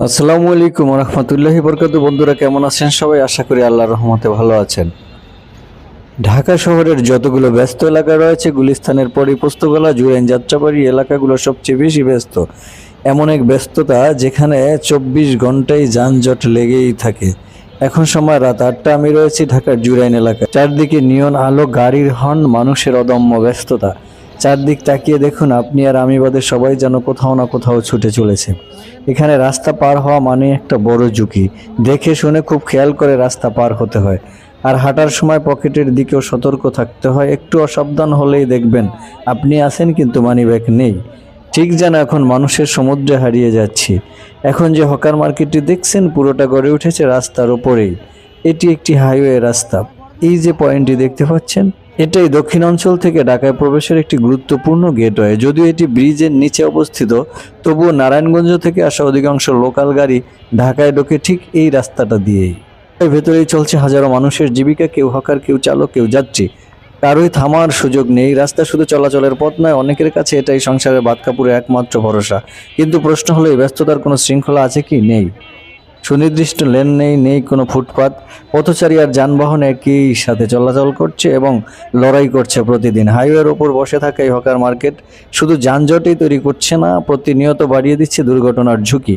আসসালামু আলাইকুম রহমতুল্লাহি বরকাতু। বন্ধুরা কেমন আছেন সবাই? আশা করি আল্লাহর রহমতে ভালো আছেন। ঢাকা শহরের যতগুলো ব্যস্ত এলাকা রয়েছে, গুলিস্তানের পরই পোস্তগোলা, জুরাইন, যাত্রাবাড়ি এলাকাগুলো সবচেয়ে বেশি ব্যস্ত। এমন এক ব্যস্ততা যেখানে 24 ঘন্টাই যানজট লেগেই থাকে। এখন সময় রাত 8টা, আমি রয়েছি ঢাকার জুরাইন এলাকায়। চারদিকে নিয়ন আলো, গাড়ির হর্ন, মানুষের অদম্য ব্যস্ততা। চারদিক তাকিয়ে দেখুন, আপনি আর আমি বাদে সবাই যেন কোথাও না কোথাও ছুটে চলেছে। এখানে রাস্তা পার হওয়া মানে একটা বড় ঝুঁকি। দেখে শুনে খুব খেয়াল করে রাস্তা পার হতে হয়। আর হাঁটার সময় পকেটের দিকেও সতর্ক থাকতে হয়। একটু অসাবধান হলেই দেখবেন আপনি আছেন কিন্তু মানিব্যাগ নেই। ঠিক যেন এখন মানুষের সমুদ্রে হারিয়ে যাচ্ছি। এখন যে হকার মার্কেটটি দেখছেন, পুরোটা গড়ে উঠেছে রাস্তার ওপরেই। এটি একটি হাইওয়ে রাস্তা। এই যে পয়েন্টটি দেখতে পাচ্ছেন, এটাই দক্ষিণাঞ্চল থেকে ঢাকায় প্রবেশের একটি গুরুত্বপূর্ণ গেটওয়ে। যদিও এটি ব্রিজের নিচে অবস্থিত, তবুও নারায়ণগঞ্জ থেকে আসা অধিকাংশ লোকাল গাড়ি ঢাকায় ঢোকে ঠিক এই রাস্তাটা দিয়েই। এর ভেতরেই চলছে হাজারো মানুষের জীবিকা, কেউ হকার, কেউ চালক, কেউ যাত্রী। কারোই থামার সুযোগ নেই। রাস্তা শুধু চলাচলের পথ নয়, অনেকের কাছে এটাই সংসারের ভাত কাপড়ের একমাত্র ভরসা। কিন্তু প্রশ্ন হলো, এই ব্যস্ততার কোনো শৃঙ্খলা আছে কি? নেই। সুনির্দিষ্ট লেন নেই, নেই কোনো ফুটপাত। পথচারী আর যানবাহন একই সাথে চলাচল করছে এবং লড়াই করছে প্রতিদিন। হাইওয়ের ওপর বসে থাকা এই হকার মার্কেট শুধু যানজটই তৈরি করছে না, প্রতিনিয়ত বাড়িয়ে দিচ্ছে দুর্ঘটনার ঝুঁকি।